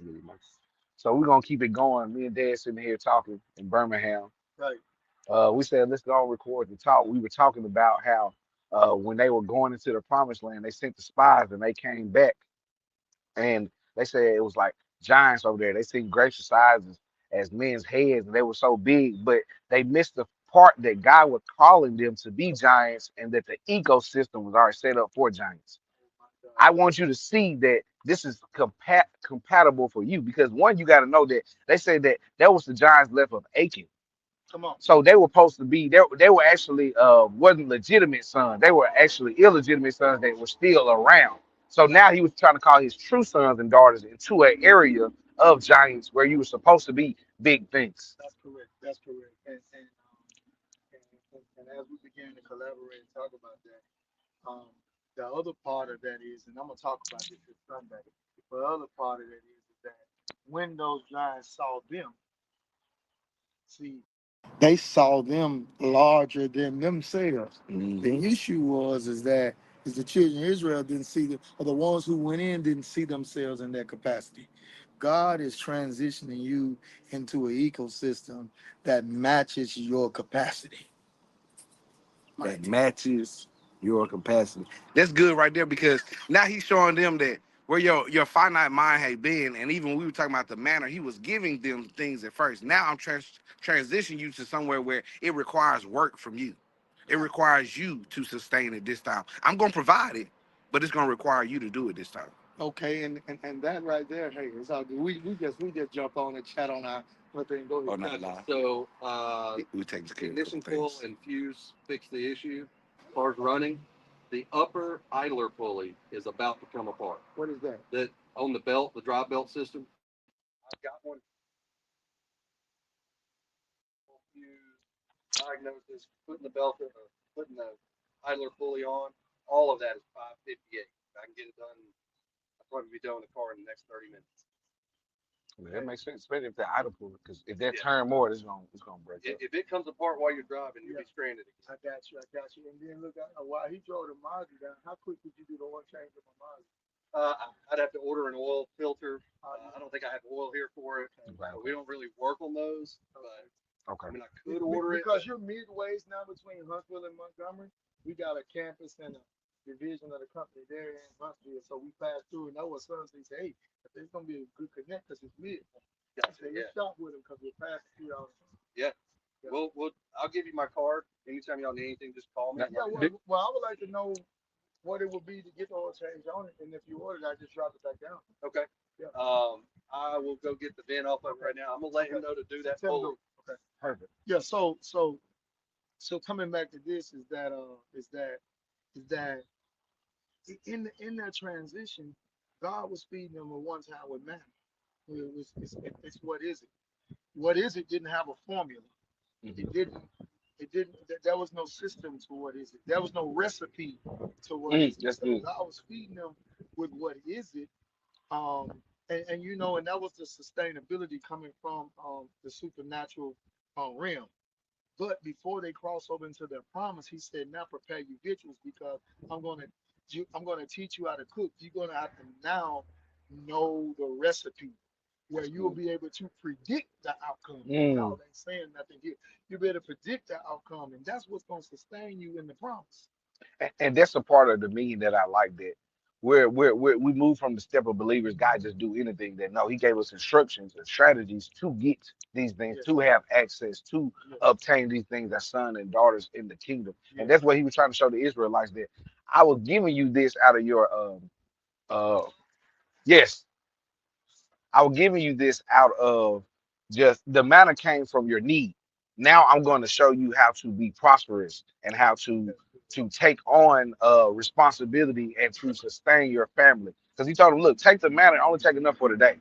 Absolutely. So we're gonna keep it going. Me and Dad sitting here talking in Birmingham. Right. We said let's go and record the talk. We were talking about how when they were going into the promised land, they sent the spies and they came back and they said it was like giants over there. They seen gracious sizes as men's heads, and they were so big, but they missed the part that God was calling them to be giants, and that the ecosystem was already set up for giants. I want you to see that this is compatible for you because one, you got to know that they said that that was the giants left of Achan. Come on. So they were supposed to be they were actually wasn't legitimate sons. They were actually illegitimate sons that were still around. So now he was trying to call his true sons and daughters into an area of giants where you were supposed to be big things. That's correct. That's correct. And as we begin to collaborate and talk about that, the other part of that is, and I'm gonna talk about this Sunday. But the other part of that is that when those giants saw them, see, they saw them larger than themselves. The Hmm. issue was is the children of Israel didn't see them, or the ones who went in didn't see themselves in that capacity. God is transitioning you into an ecosystem that matches your capacity. That matches your capacity. That's good right there because now he's showing them that where your finite mind had been, and even when we were talking about the manner, he was giving them things at first. Now I'm transitioning you to somewhere where it requires work from you. It requires you to sustain it this time. I'm gonna provide it, but it's gonna require you to do it this time. Okay, and that right there, hey, it's all good. We just jump on and chat on our what thing. Go Or ahead. not lie. So We take care of a couple ignition pull things. and fuse fix the issue. As far as running, the upper idler pulley is about to come apart. What is that? That on the belt, the drive belt system. I've got one fuse, diagnosis, putting the belt, putting the idler pulley on. All of that is 558. I can get it done. I'll probably be done with the car in the next 30 minutes. I mean, that makes sense, especially if they're idle pull, because if they Yeah. turn more, it's gonna break up. If it comes apart while you're driving, you'll Yeah. be stranded again. I got you. I got you. And then look, while he drove the Mazda down, how quick did you do the oil change on my Mazda? I'd have to order an oil filter. Yeah. I don't think I have oil here for it. Okay, We don't really work on those, but okay. I mean, I could order it. Because you're midways now between Huntsville and Montgomery. We got a campus and a division of the company there in Huntsville. So we passed through, and that was Sunday. He said, hey, there's going to be a good connect because it's mid. I Gotcha. said, Yeah. let's shop with him because we're passing through all the time. Yeah. Yeah. I'll give you my card. Anytime y'all need anything, just call me. Yeah, well, I would like to know what it would be to get the oil change on it. And if you ordered, I just drop it back down. Okay. Yeah. I will go get the VIN off of it right now. I'm gonna let him know to do that fully. Okay. Perfect. Yeah. So coming back to this is that in that transition, God was feeding them at one time with manna. It's what is it? What is it didn't have a formula. Mhm. It didn't. It didn't. There was no system to what is it. There was no recipe to what is it. That's So good. God was feeding them with what is it. Um, and that was the sustainability coming from the supernatural realm. But before they cross over into their promise, he said, "Now prepare your victuals because I'm gonna I'm gonna teach you how to cook. You're gonna have to now know the recipe where you'll be able to predict the outcome. Mm. Y'all ain't saying nothing here. You'll be able to predict the outcome, and that's what's gonna sustain you in the promise. And that's a part of the meaning that I like that. We move from the step of believers, God just do anything that no, he gave us instructions and strategies to get these things, Yes, to have access, to yes, obtain these things as sons and daughters in the kingdom. And yes. that's what he was trying to show the Israelites that I was giving you this out of your uh yes, I was giving you this out of just the manna came from your need. Now I'm going to show you how to be prosperous and how to take on responsibility and to sustain your family. Because he told them, look, take the manna, only take enough for today.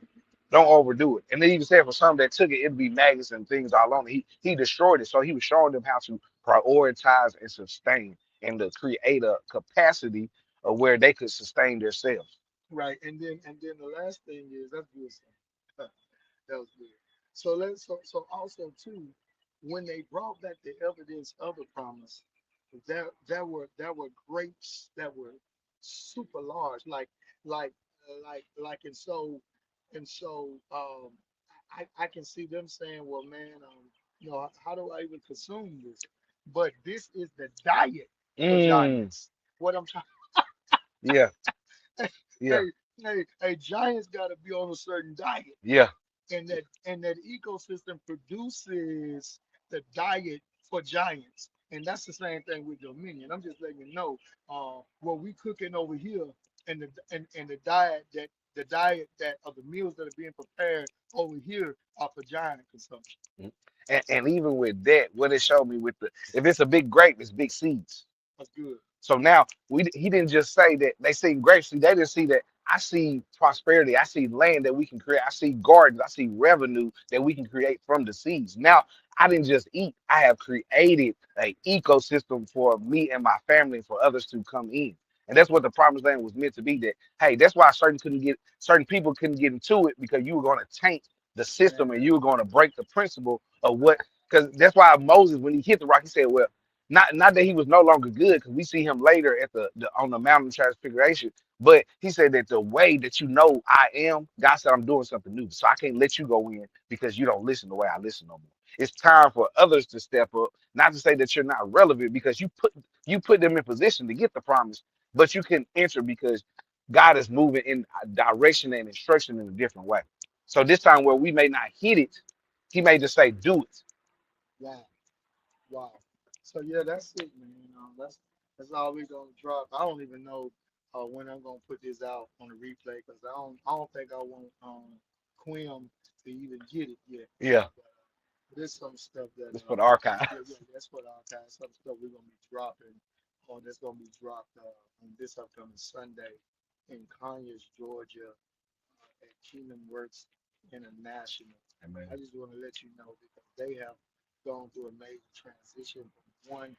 Don't overdo it. And then he even said for some that took it, it'd be maggots and things all on it. He destroyed it. So he was showing them how to prioritize and sustain and to create a capacity of where they could sustain themselves. Right, and then the last thing is that's good. Son. That was good. So also too, when they brought back the evidence of the promise, there were grapes that were super large, like and so And so I can see them saying, well, man, how do I even consume this? But this is the diet for Mm, giants. What I'm trying, yeah, yeah, hey, hey, giants got to be on a certain diet, yeah. and that ecosystem produces the diet for giants. And that's the same thing with Dominion. I'm just letting you know what we cooking over here, and the diet that of the meals that are being prepared over here are for giant consumption. Mm. And even with that, what it showed me with the if it's a big grape, it's big seeds. That's good. So now he didn't just say that they see grapes. See, they didn't see that I see prosperity. I see land that we can create. I see gardens. I see revenue that we can create from the seeds. Now I didn't just eat. I have created an ecosystem for me and my family and for others to come in. And that's what the promised land was meant to be. That hey, that's why certain people couldn't get into it because you were going to taint the system and Man, you were going to break the principle of what. Because that's why Moses, when he hit the rock, he said, "Well, not that he was no longer good, because we see him later at the on the mountain of transfiguration. But he said that the way that you know I am, God said I'm doing something new. So I can't let you go in because you don't listen the way I listen no more. It's time for others to step up, not to say that you're not relevant because you put them in position to get the promise, but you can enter because God is moving in a direction and instruction in a different way. So this time where we may not hit it, he may just say, do it. wow, wow. So yeah, that's it, man. That's all we're gonna drop. I don't even know when I'm gonna put this out on the replay because I don't think I want Quim to even get it yet. Yeah, There's some stuff that it's for the archive. yeah, that's what our kind some stuff we're gonna be dropping or that's gonna be dropped on this upcoming Sunday in Conyers, Georgia, at Kingdom Works International. I Amen. just want to let you know because they have gone through a major transition from one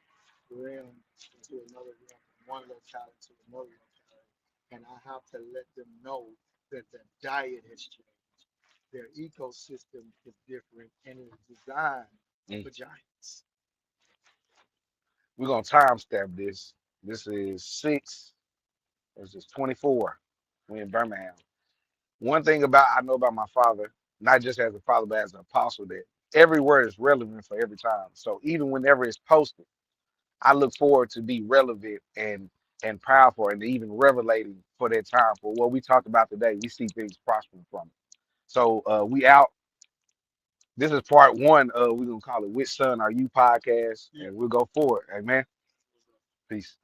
realm into another realm, from one locality to another locality, and I have to let them know that the diet has changed. Their ecosystem is different and is designed Mm. for giants. We're gonna timestamp this. This is six. This is 24. We in Birmingham. One thing about I know about my father, not just as a father, but as an apostle, that every word is relevant for every time. So even whenever it's posted, I look forward to be relevant and powerful and even revelating for that time. For what we talked about today, we see things prospering from it. So we out. This is part one of we're gonna call it Which Son Are You podcast, Yeah. and we'll go forward. Amen. Peace.